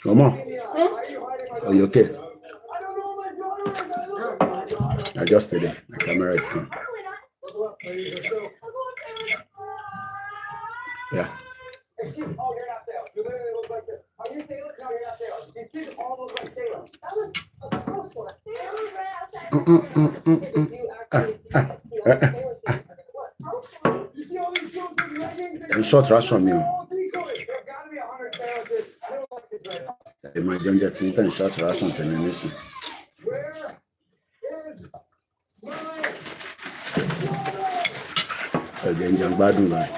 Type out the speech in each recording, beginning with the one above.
Come on. Are you okay? I just did it. My camera is on. Yeah. These kids all you're not Salem. You literally look like this. Are you Salem? No, you're not Salem. These kids all look like Salem. That was a close one. Salem ran outside. You see all these girls with leggings? And short rush from you. There gotta be 100 talented. I don't like this right now. They might get it and short rush on Tennessee. Where is my water? Again, young badu, right?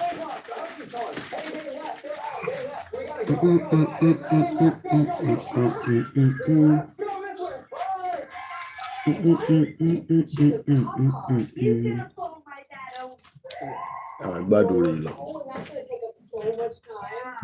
Badu, that's gonna take up so much time.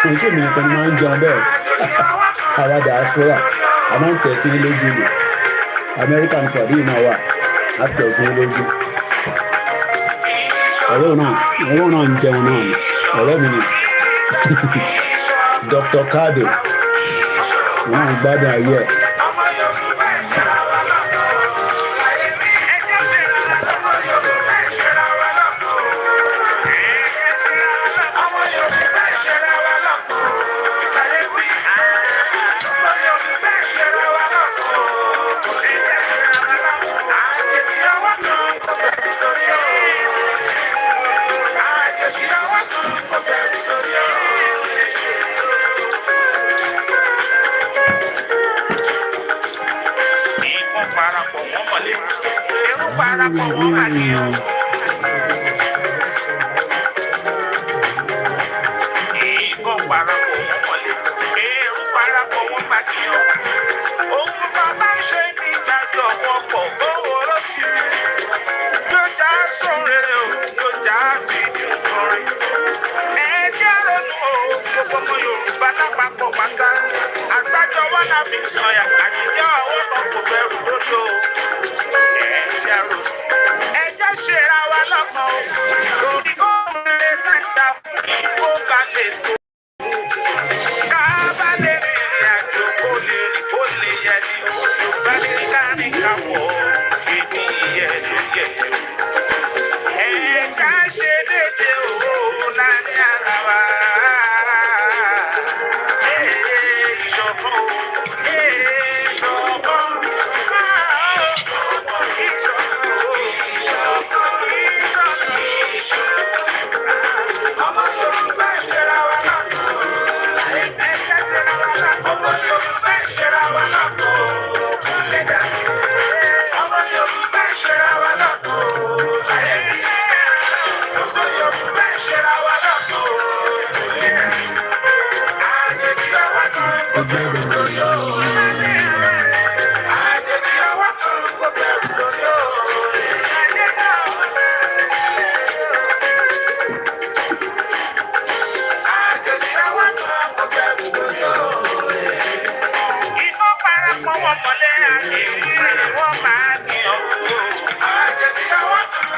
I'm sure you can mind John Bell. Our diaspora. I'm not personally looking. American for the now. I'm personally looking. I don't know. I don't know. Dr. Cardo. I'm bad idea.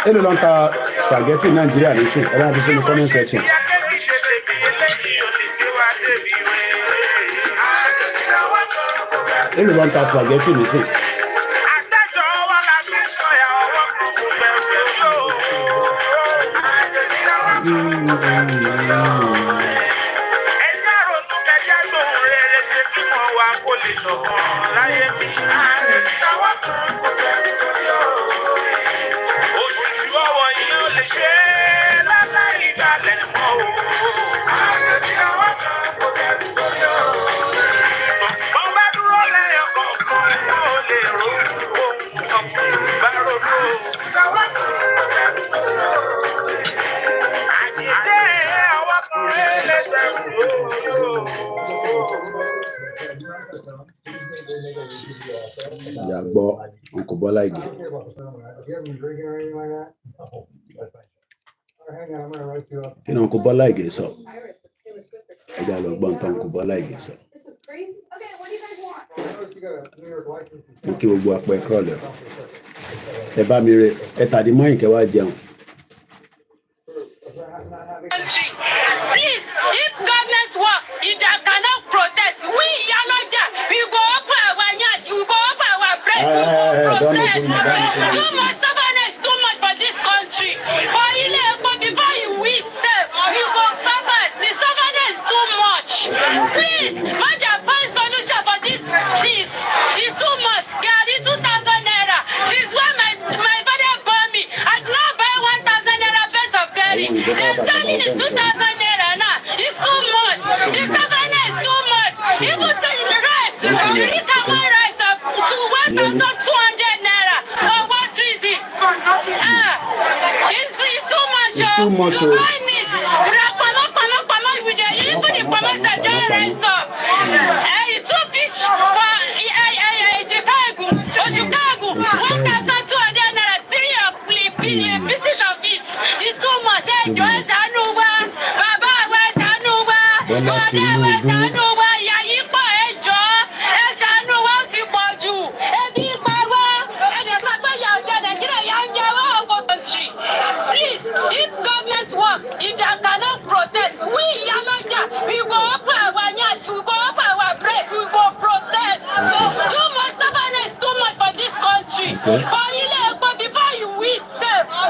Hello, Lanta spaghetti Nigeria nation. I have in the comment section. Hello, Lanta spaghetti nation. gbọ́ Uncle Bola Ige. Kí ni Uncle Bola Ige sọ? Ẹ jẹ́ lọ gbọ́ nǹkan Uncle Bola Ige sọ. Mo kí gbogbo apẹ kúrọ̀lẹ́. Ẹ bá mi re ẹ tàdí mọ́yìn kẹ́ wá jẹun. Please, if government work, if they cannot protest, we Yaloja, we go open our yard, we go open our breast, protest. Too much stubbornness, too much for this country. For before you win, you go suffer. The stubbornness is too much. Please, man, find solution for this thing. It's too much. God, it's 2,000 naira. This is why my father bought me. I did not buy 1,000 naira best of Gary. They're selling it 2,000 naira now. It's too much. The stubbornness is too much. Even to the right, you can rise up to 1,200 naira. For what reason? It's too much. It's too much. To buy meat. With the even the promoter don't rise up. Two fish for Chicago. 1,200 naira. 3 of pieces of it. It's too much. Joy Sanuba, Baba Sanuba, Sanuba, Yayipa Ejo, Sanuba Tipoju, Ebi Bawa, and the Sapaya Yanga country. Please, if government work, if they cannot protest, we Yaloja, we go up our yash, we go up our break, we go protest. Too much stubbornness, too much for this country. But before you win,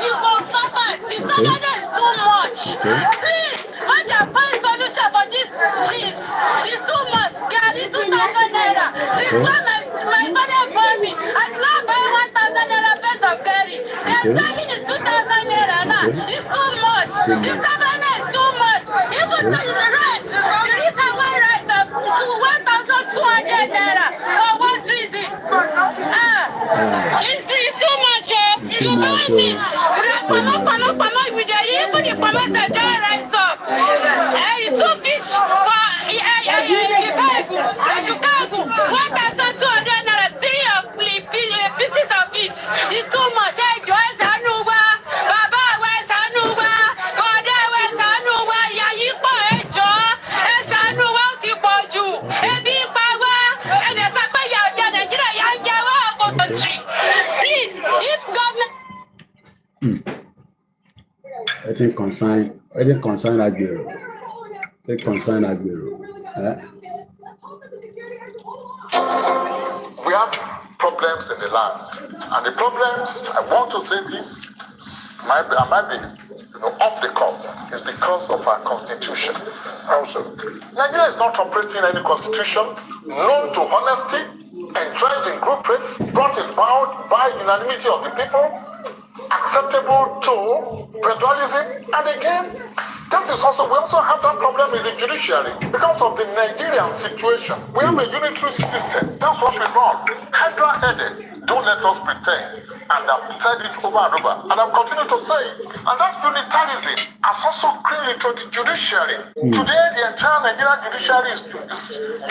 you go suffer. The stubbornness is too much. Please, when they find solution for this thing, it's too much. God, it's 2,000 naira. This is why my father bought me. I did not buy 1,000 naira best of Gary. They're selling it 2,000 naira now. It's too much. The stubbornness is too much. Even to the right, you can rise up to 1,200 naira. For what reason? It's too much. To buy it. With the even the promoter don't rise up. Two fish for Chicago. 1,200 naira. 3 of pieces of it. It's too much. Joy Sanuba, Baba Sanuba, Oda Sanuba, Yayipa Ejo, Sanuba Tipoju, Ebi Bawa, and the Sapaya Yanga country. Please, if government. I think concern Agbero. Take concern Agbero. We have problems in the land, and the problems, I want to say this, I might be off the cuff, is because of our constitution. Also, Nigeria is not operating any constitution known to honesty, entrenched in group rape, brought about by unanimity of the people, acceptable to federalism, and again, that is also, we also have that problem with the judiciary because of the Nigerian situation. We have a unitary system. That's what we run. Hydra-headed. Don't let us pretend. And I've said it over and over. And I've continued to say it. And that's unitarism has also created to the judiciary. Today, the entire Nigerian judiciary is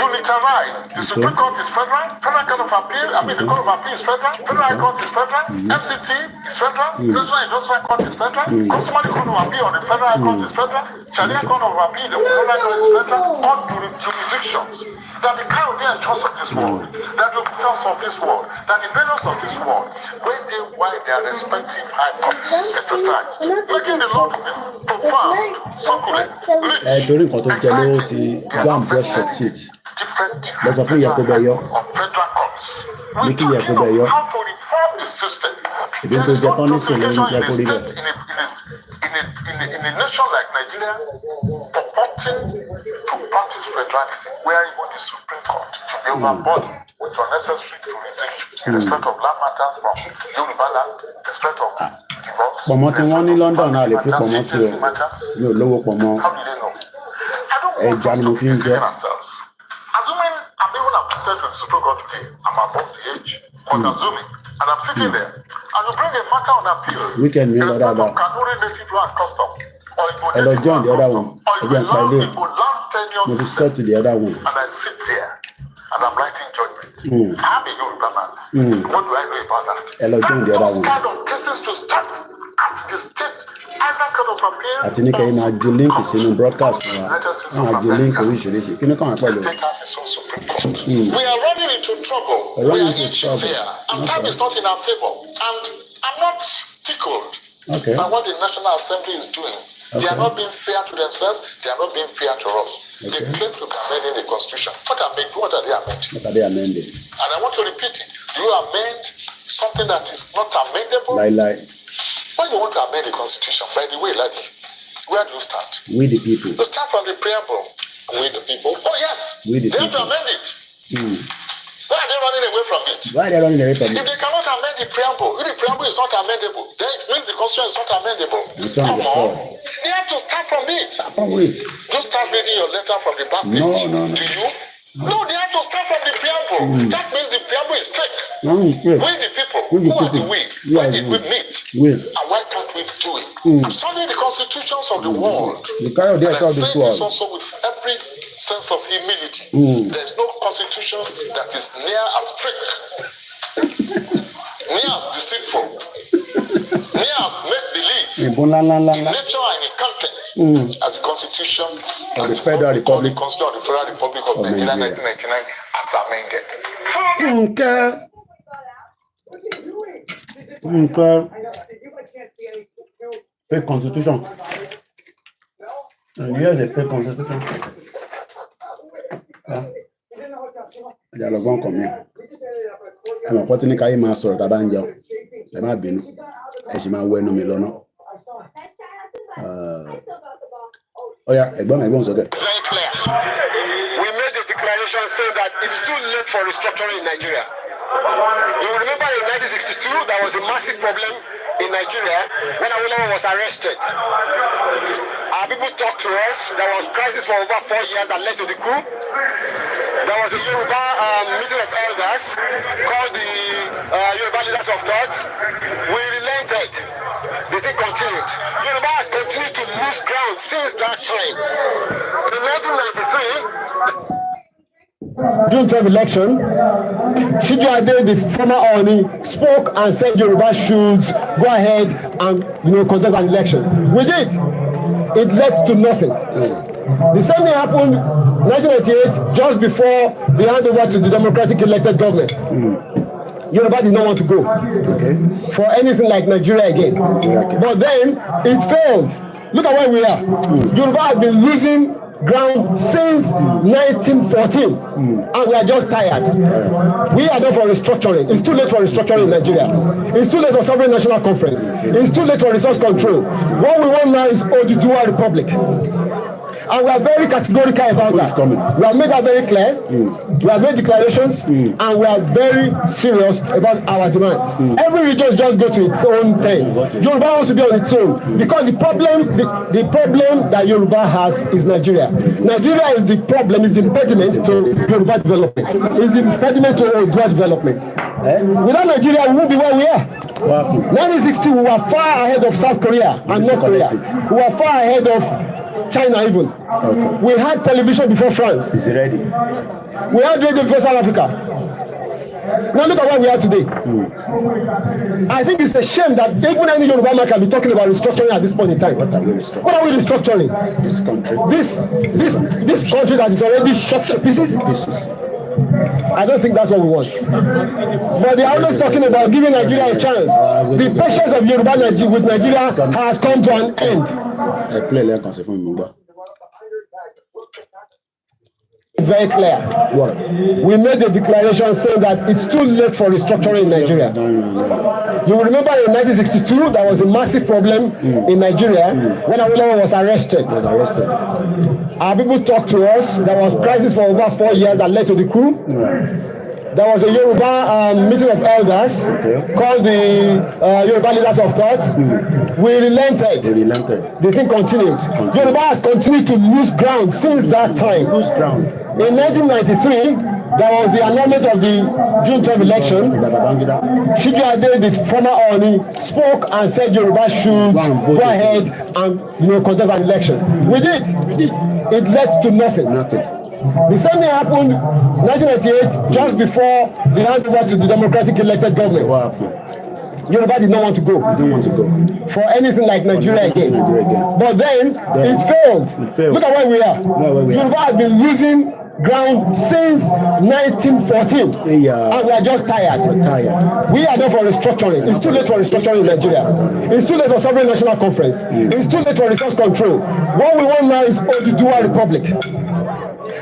unitarized. The Supreme Court is federal. Federal Court of Appeal, the Court of Appeal is federal. Federal High Court is federal. FCT is federal. National Industrial Court is federal. Customary Court of Appeal on the Federal High Court is federal. Sharia Court of Appeal, the Federal Court is federal. All jurisdictions. That the Caribbean trust of this world, that the trust of this world, that the bailiffs of this world, when they while their respective high courts exercise, making the law to be profound, succulent, rich, exciting, different of federal courts. We talking about how to reform the system. There is no justification in a nation like Nigeria purporting to practice federalism, where even the Supreme Court to be overburdened with unnecessary jurisdiction in respect of land matters from Yoruba land, in respect of divorce. Pọ̀mọ́ tí wọ́n ní London náà lè fi pọ̀mọ́ sí o, mi ò lówó pọ̀mọ́. How do they know? Ẹja ni mo fi ń jẹ. Assuming I'm even appointed to the Supreme Court today, I'm above the age, but assuming, and I'm sitting there, and you bring a matter on appeal, Weekend in mi lọ respect dáadáa. of Kanuri native land custom, or Ẹ lọ join the other one. Ẹ jẹ́ n pa ilé. Igbo land Mo tenure ti system, start to the other one. and I sit there, and I'm writing judgment. I'm a Yoruba man. What do I know about that? Those kind of cases to start at the state, either kind of appeal. I think I might do link is in broadcast. The link usually. Can you come The state has its own Supreme Court. We are running into trouble. We are inching there. And time is not in our favor. And I'm not tickled by what the National Assembly is doing. They are not being fair to themselves. They are not being fair to us. They claim to be amending the Constitution. What are they amending? What are they amending? And I want to repeat it. You amend something that is not amendable. When you want to amend the Constitution, by the way, Ladi, where do you start? We the people. You start from the preamble. We the people. Oh yes. We the they people. have to amend it. Why are they running away from it? Why are they running away from it? If they cannot amend the preamble, if the preamble is not amendable, then it means the Constitution is not amendable. Come on. They have to start from it. Start from it. Don't start reading your letter from the back page. No. Do you? No, they have to start from the preamble. That means the preamble is fake. No, it's fake. We the people. Who are the we? Why did we meet? And why can't we do it? I'm studying the constitutions of the world. And I say this also with every sense of humility. There's no constitution that is near as fake, near as deceitful, near as make-believe in nature and in content as the Constitution of the Federal Republic of Nigeria 1999 as amended. Fake Constitution. And here's the fake Constitution. They are going to come here. I'm going to carry my sword. I'm going to oh yeah, it's very clear. We made a declaration saying that it's too late for restructuring in Nigeria. You remember in 1962 there was a massive problem in Nigeria when OLAYOMI was arrested. Our people talked to us. There was crisis for over 4 years that led to the coup. There was a Yoruba meeting of elders called the Yoruba Leaders of Thought. We relented. The thing continued. Yoruba has continued to lose ground since that time. In 1993, June 12 election, Shijuade, the former Oni, spoke and said Yoruba should go ahead and conduct an election. We did. It led to nothing. The same thing happened in 1998, just before the handover to the democratic elected government. Yoruba did not want to go for anything like Nigeria again. But then it failed. Look at where we are. Yoruba has been losing ground since 1914, and we are just tired. We are done for restructuring. It's too late for restructuring in Nigeria. It's too late for sovereign national conference. It's too late for resource control. What we want now is Oduduwa Republic. And we are very categorical about that. We have made that very clear. We have made declarations, and we are very serious about our demands. Every region just go to its own thing. Yoruba wants to be on its own because the problem that Yoruba has is Nigeria. Nigeria is the problem, is the impediment to Yoruba development. Is the impediment to Yoruba development. Without Nigeria, we won't be where we are. 1960, we were far ahead of South Korea and North Korea. We were far ahead of China even. We had television before France. Is it ready? We had radio before South Africa. Now look at where we are today. I think it's a shame that even any Yoruba man can be talking about restructuring at this point in time. What are we restructuring? What are we restructuring? This country. This country that is already shot to pieces. I don't think that's what we want. But they are always talking about giving Nigeria a chance. The patience of Yoruba with Nigeria has come to an end. It's very clear. What? We made a declaration saying that it's too late for restructuring in Nigeria. You will remember in 1962 there was a massive problem in Nigeria when OLAYOMI was arrested. Our people talked to us. There was crisis for over 4 years that led to the coup. There was a Yoruba meeting of elders called the Yoruba Leaders of Thought. We relented. The thing continued. Yoruba has continued to lose ground since that time. In 1993, there was the annulment of the June 12 election. Shijuade, the former Oni, spoke and said Yoruba should go ahead and conduct an election. We did. It led to nothing. The same thing happened 1998, just before the handover to the democratic elected government. What happened? Yoruba did not want to go. We didn't want to go for anything like Nigeria again. But then it failed. Look at where we are. Yoruba has been losing ground since 1914. Yeah. And we are just tired. We are there for restructuring. It's too late for restructuring in Nigeria. It's too late for sovereign national conference. It's too late for resource control. What we want now is Oduduwa Republic.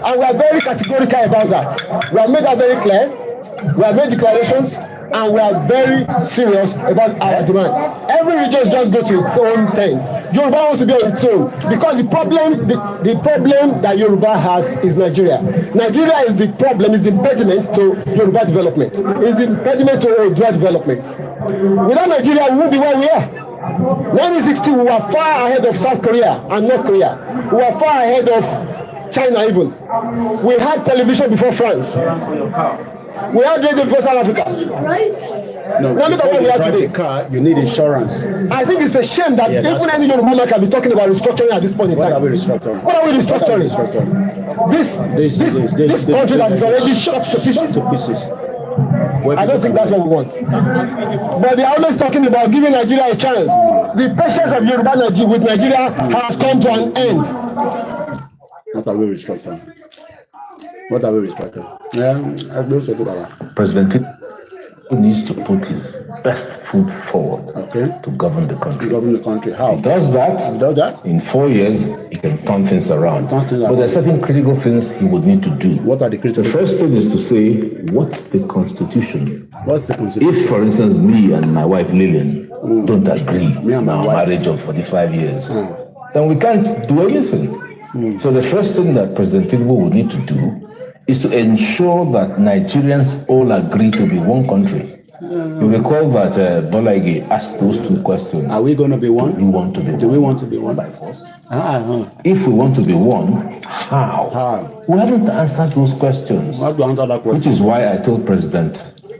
And we are very categorical about that. We have made that very clear. We have made declarations. And we are very serious about our demands. Every region just go to its own tent. Yoruba wants to be on its own because the problem that Yoruba has is Nigeria. Nigeria is the problem, is the impediment to Yoruba development. Is the impediment to Oduduwa development. Without Nigeria, we won't be where we are. 1960, we were far ahead of South Korea and North Korea. We were far ahead of China even. We had television before France. We had radio before South Africa. No, look at what we have today. The car, you need insurance. I think it's a shame that even any Yoruba man can be talking about restructuring at this point in time. What are we restructuring? What are we restructuring? This country that is already shot to pieces. I don't think that's what we want. But they are always talking about giving Nigeria a chance. The patience of Yoruba with Nigeria has come to an end. What are we restructuring? What are we restructuring? Yeah, I also do that. President Tinubu needs to put his best foot forward to govern the country. To govern the country. How? If he does that, in 4 years, he can turn things around. But there are certain critical things he would need to do. What are the critical things? The first thing is to say, what's the Constitution? What's the Constitution? If, for instance, me and my wife Lillian don't agree on our marriage of 45 years, then we can't do anything. So the first thing that President Tinubu would need to do is to ensure that Nigerians all agree to be one country. You recall that Bola Ige asked those two questions. Are we going to be one? We want to be one. Do we want to be one? By force. If we want to be one, how? We haven't answered those questions. How to answer that question? Which is why I told President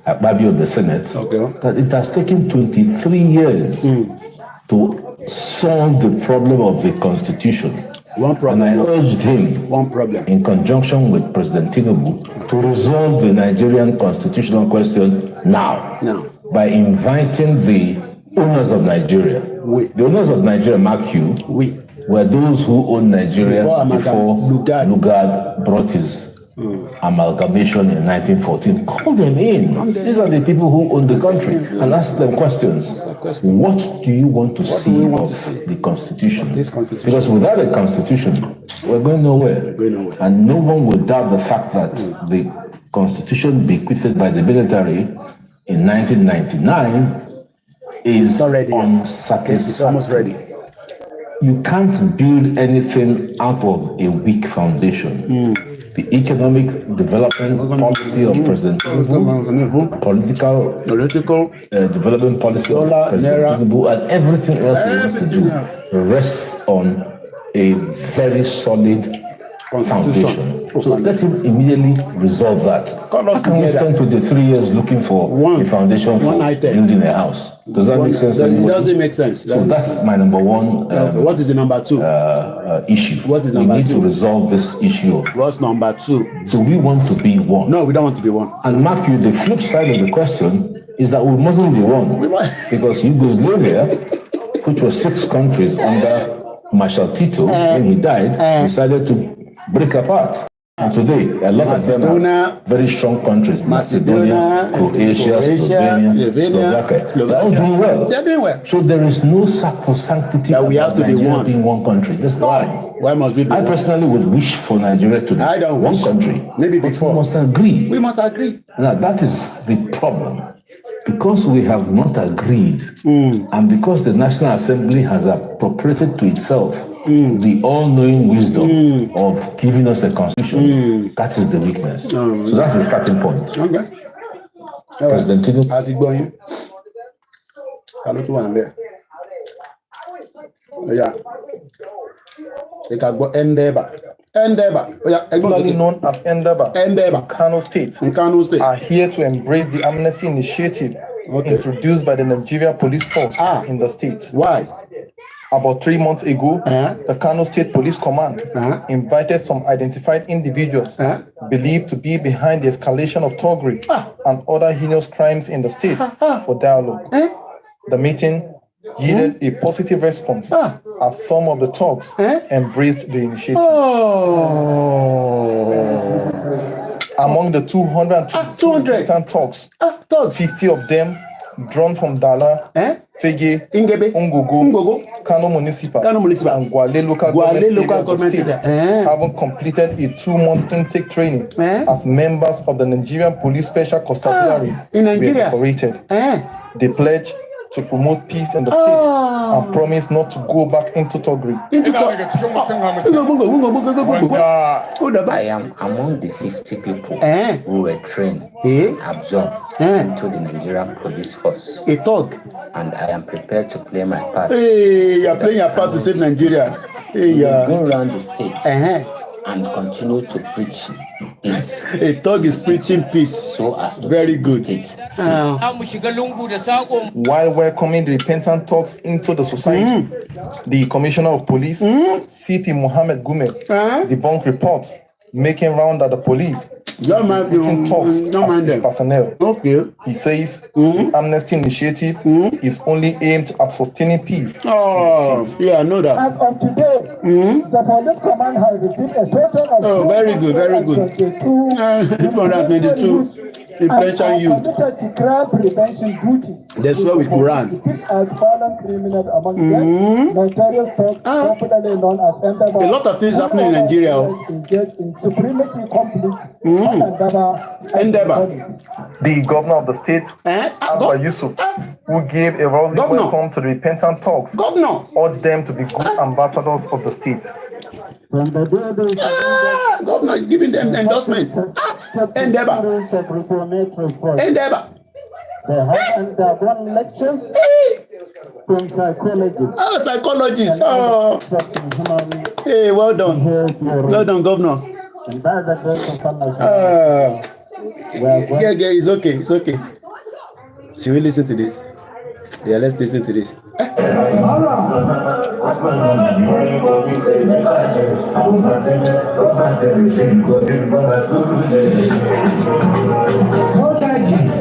Akpabio of the Senate that it has taken 23 years to solve the problem of the Constitution. One problem. And I urged him, in conjunction with President Tinubu, to resolve the Nigerian constitutional question now. By inviting the owners of Nigeria. The owners of Nigeria, mark you, were those who owned Nigeria before Lugard brought his amalgamation in 1914. Call them in. These are the people who own the country, and ask them questions. What do you want to see of the Constitution? Because without a Constitution, we're going nowhere. And no one will doubt the fact that the Constitution bequeathed by the military in 1999 is unsatisfactory. It's almost ready. You can't build anything out of a weak foundation. The economic development policy of President Tinubu, political development policy of President Tinubu, and everything else he wants to do rests on a very solid foundation. So let him immediately resolve that. How can we spend 23 years looking for a foundation for building a house? Does that make sense? It doesn't make sense. So that's my number one. What is the number two issue? What is number two? We need to resolve this issue. What's number two? Do we want to be one? No, we don't want to be one. And mark you, the flip side of the question is that we mustn't be one. Because Yugoslavia, which was 6 countries under Marshal Tito, when he died, decided to break apart. And today, a lot of them are very strong countries. Macedonia, Croatia, Slovenia, Slovakia. They're all doing well. They're doing well. So there is no sacrosanctity that we have to be one. Being one country. That's why. Why must we be I personally would wish for Nigeria to be one country. Maybe before. We must agree. We must agree. Now, that is the problem. Because we have not agreed, and because the National Assembly has appropriated to itself the all-knowing wisdom of giving us a constitution, that is the weakness. So that's the starting point. Okay. President Tinubu. How's it going? Hello to one there. Yeah. They can go Endeba. Popularly known as Endeba, Kano State, are here to embrace the Amnesty initiative introduced by the Nigeria Police Force in the state. Why? About 3 months ago, the Kano State Police Command invited some identified individuals believed to be behind the escalation of thuggery and other heinous crimes in the state for dialogue. The meeting yielded a positive response as some of the thugs embraced the initiative. Among the 200 thugs, 50 of them drawn from Dala, Fege, Ungogo, Kano Municipal, and Gwale local government having completed a 2-month intake training as members of the Nigerian Police Special Constabulary were decorated. They pledged to promote peace in the state and promise not to go back into thuggery. I am among the 50 people who were trained, absorbed into the Nigerian police force. A thug. And I am prepared to play my part. Hey, you're playing your part to save Nigeria. Hey, yeah. Go around the state and continue to preach peace. A thug is preaching peace. So as to very good. While welcoming the repentant thugs into the society, the Commissioner of Police, CP Mohammed Gume, debunked reports making round at the police recruiting thugs as its personnel. He says the Amnesty initiative is only aimed at sustaining peace. Yeah, I know that. As of today, the police command has received a total of very good, very good. 222 prevention youth. That's where we could run. As violent criminals among them, notorious thugs, popularly known as Endaba. A lot of things happening in Nigeria. Engaged in supremacy conflict. Endaba. The governor of the state, Abba Yusuf, who gave a rousing welcome to the repentant thugs, urged them to be good ambassadors of the state. Governor is giving them endorsement. Endeavor. They have undergone lectures from psychologists. Psychologists. Hey, well done. Well done, Governor. And that's the grace of Allah. Yeah, it's okay. It's okay. Should we listen to this? Yeah, let's listen to this.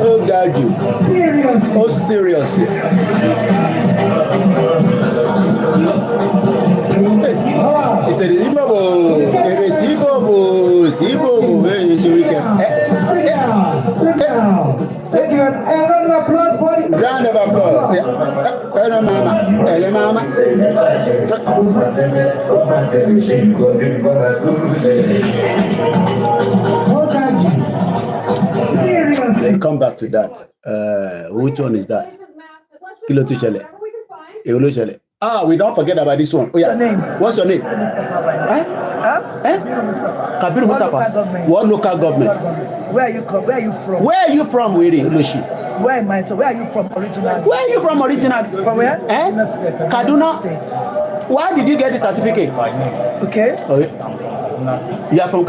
Oh, God, you. Serious. Oh, serious. He said, Thank you. And round of applause for the round of applause. Seriously. Come back to that. Which one is that? Kilo Tushele. We don't forget about this one. Oh yeah. What's your name? Kabiru Mustafa. What local government? Where are you from? Where are you from, Wiri Lushi? Where am I? Where are you from originally? Where are you from originally? From where? Kaduna. Why did you get the certificate? Okay. You are from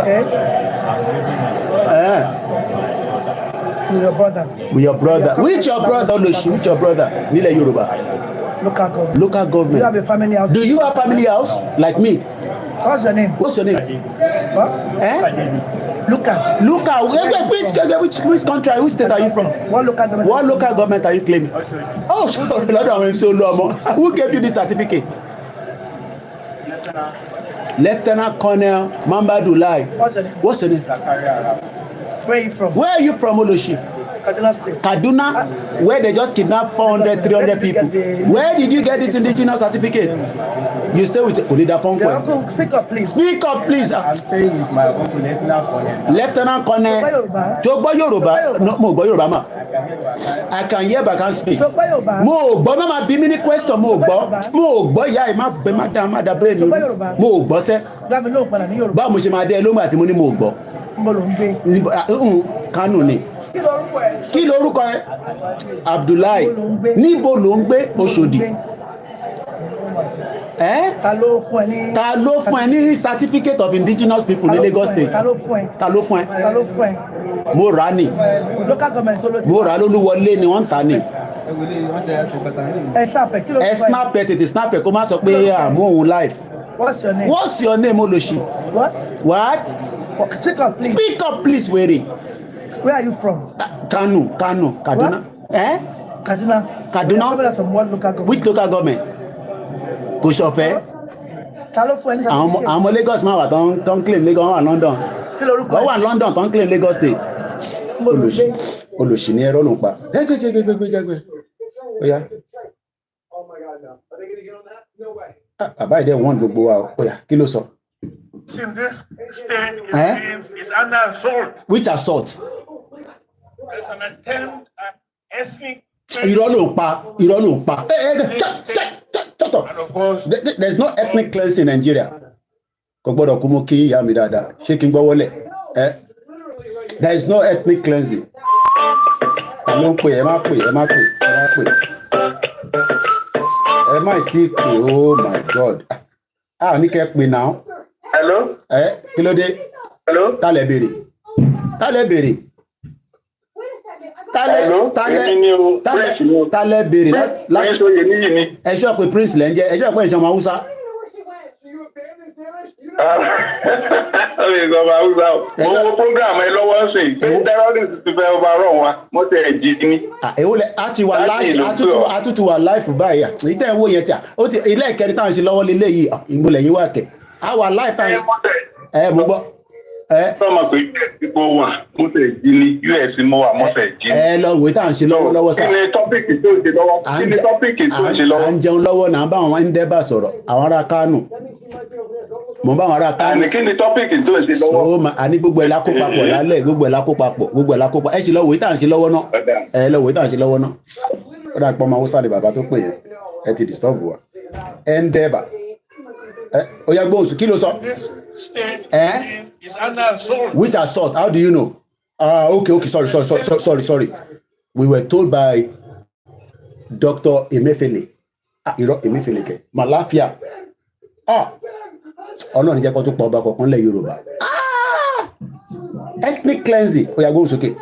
With your brother. With your brother. Which your brother, Lushi? Which your brother? Nile Yoruba. Local government. Local government. Do you have a family house? Do you have family house like me? What's your name? What's your name? What? Luca. Which country? Which state are you from? What local government? What local government are you claiming? Oh, who gave you this certificate? Lieutenant Colonel Mambadulai. What's your name? What's your name? Where are you from? Where are you from, Oloshi? Kaduna State. Kaduna, where they just kidnapped 400, 300 people. Where did you get this indigenous certificate? You stay with Olida Fonko. Speak up, please. Speak up, please. I'm staying with my uncle, Lieutenant Colonel. Jogbo Yoruba. No, Mo Gbo Yoruba ma. I can hear but I can't speak. Mo Gbo ma bi mi ni question Mo Gbo ya e ma da brain mi. Mo Gbo se. Ba mo se ma de lo ma ti mo ni Mo Gbo. Kanu ni. Kí lorúkọ ẹ? Abdullahi. Níbo ló ń gbé? Òṣòdì. Ta ló fún ẹ ní certificate of indigenous people ní Lagos State? Ta ló fún ẹ? Mo rà ní. Local government. Mo rà lólúwọlé ni wọ́n ń tà ní. Snap it, snap it. Come on, so pay more life. What's your name? What's your name, Oloshi? What? What? Speak up, please. Speak up, please, Were. Where are you from? Kano, Kaduna. What? Kaduna. Kaduna. From what local government? Which local government? Koshofe. I'm Lagos man, don't claim Lagos or London. Go on London, don't claim Lagos State. Oloshi ni ero lo pa. Oya. Oh my God, no. Are they going to get on that? No way. Bàbá ìdẹ́ wọ́n gbogbo wa. Oya, kí ló sọ? In this state is under assault. Which assault? There's an attempt at ethnic. Irọ́ ló ń pa. And of course, there's no ethnic cleansing in Nigeria. Kò gbọ́dọ̀ kú mú kí ìyá mi dáadáa. Ṣé kí n gbọ́ wọlé? There is no ethnic cleansing. Ẹ má pè. Ẹ má tí pè, oh my God. Ní kẹ́ pè now. Hello? Kí ló dé? Hello? Tálẹ̀ béèrè. Tálẹ̀ béèrè. Ẹ ṣọ́ pé Prince lẹ́ ń jẹ́, ẹ ṣọ́ pé ìṣọ́mọ Hausa. Mo program ẹ lọ́wọ́ sí i. Terrorist ti fẹ́ overrun wa. Mo tẹ̀ ẹ̀ jí ní. Èwo lẹ àtútù wà láìfù báyìí. Èyí tẹ́ ẹ̀ ń wò yẹn tí a. Ilé ìkẹrin táwọn ṣe lọ́wọ́ lélẹ̀ yìí. Ìmúlẹ̀ yín wà kẹ̀. Our lifetime. Mo gbọ́. Sọ́mọ pé ipò wà. Mo tẹ̀ jí ní US mo wà mo tẹ̀ jí. Lọ wò táwọn ṣe lọ́wọ́ sá. Kí ni tọ́pìkì tó ṣe lọ́wọ́? À ń jẹun lọ́wọ́ náà bá àwọn ń dẹ́bà sọ̀rọ̀. Àwọn ará Kánò. Mo bá àwọn ará Kánò. Kí ni tọ́pìkì tó ṣe lọ́wọ́? Àní gbogbo ẹ̀ lákó papọ̀ lálẹ́, gbogbo ẹ̀ lákó papọ̀. Ẹ ṣe lọ wò táwọn ṣe lọ́wọ́ náà. Lọ wò táwọn ṣe lọ́wọ́ náà. Ó dà pọ̀ ọmọ Hausa ni bàbá tó pè yẹn. Ẹ ti disturb wa. Ẹ ń dẹ́bà. Ó yá gbóhùn kí ló sọ? is under assault. Which assault? How do you know? Okay. Sorry. We were told by Dr. Emefiele. Emefiele ke. Malafia. Ọlọ́run jẹ́ kó tó pa ọba kọ̀ọ̀kan lẹ̀ Yorùbá. Ethnic cleansing. Ó yá gbóhùn sókè.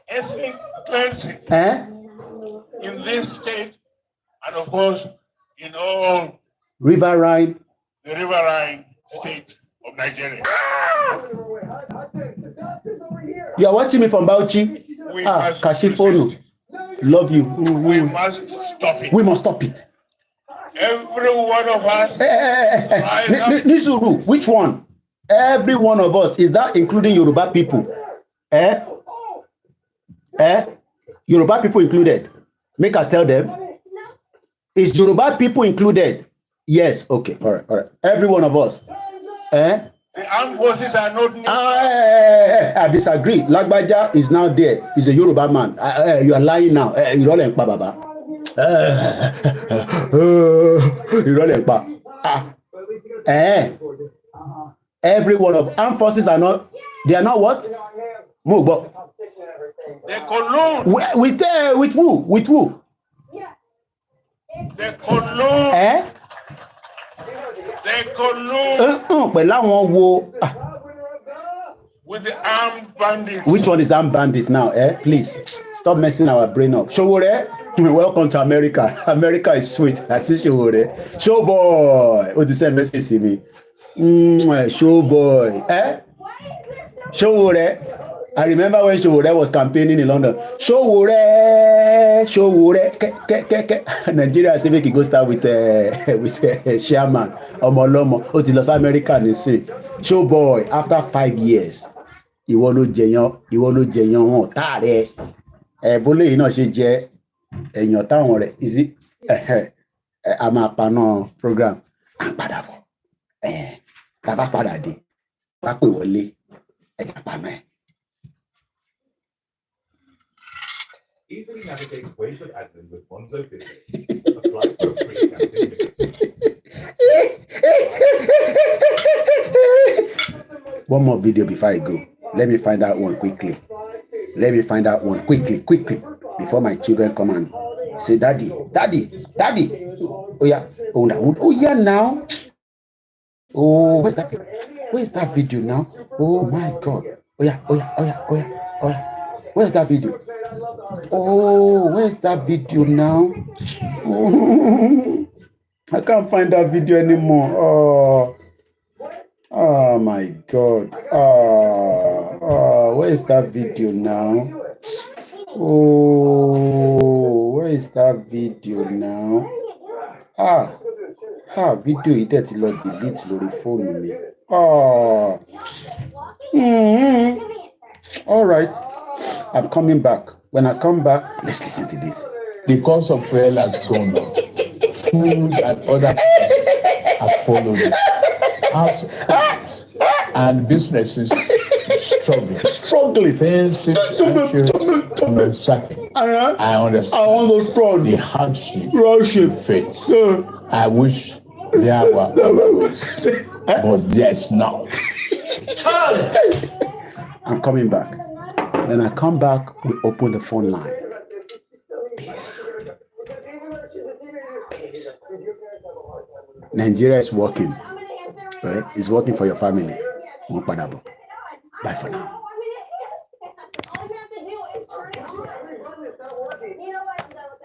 Ethnic cleansing. In this state, and of course, in all the riverine state of Nigeria. You are watching me from Bauchi? Kashifonu. Love you. We must stop it. We must stop it. Every one of us. Nisuru, which one? Every one of us. Is that including Yoruba people? Yoruba people included? Make I tell them. Is Yoruba people included? Yes. Okay. All right. Every one of us. The armed forces are not. I disagree. Lagbaja is now there. He's a Yoruba man. You are lying now. You don't like Baba. You don't like Baba. Every one of armed forces are not. They are not what? Move. They collude. With who? With who? They collude. They collude. Pẹ̀lú àwọn wo? With the armed bandits. Which one is armed bandit now? Please stop messing our brain up. Showore, welcome to America. America is sweet. I see Showore. Showboy. Oh, the same message to me. Showboy. Showore. I remember when Showore was campaigning in London. Showore. Nigeria say make he go start with Sherman Omolomo. Ó ti lọ sí America nísìn. Showboy, after 5 years, ìwọ ló jẹyàn hàn tá rẹ̀. Bólé yìí náà ṣe jẹ èèyàn táwọn rẹ̀. Is it? A máa paná program. À ń padà bọ̀. Bàbá padà dé. Wá pè wọlé. Ẹ̀jẹ̀ paná ẹ̀. Easily navigate ways of admin with Bonzo Business. Apply for a free campaign. One more video before I go. Let me find out one quickly. Quickly. Before my children come and say, Daddy. Oh yeah, now. Oh, where's that video now? Oh my God. Oh yeah. Where's that video? Oh, where's that video now? Oh, I can't find that video anymore. Oh my God. Where is that video now? Oh, where is that video now? Video yìí dẹ̀ ti lọ delete lórí fóònù mi. All right, I'm coming back. When I come back, let's listen to this. The cost of fuel has gone up. Food and other things have followed it. Houses and businesses struggling. Things seem uncertain. I understand the hardship you face. I wish there were other ways, but there's not. I'm coming back. When I come back, we open the phone line. Peace. Peace. Nigeria is working. Right? It's working for your family. Bye for now. All you have to do is turn it on. You know what?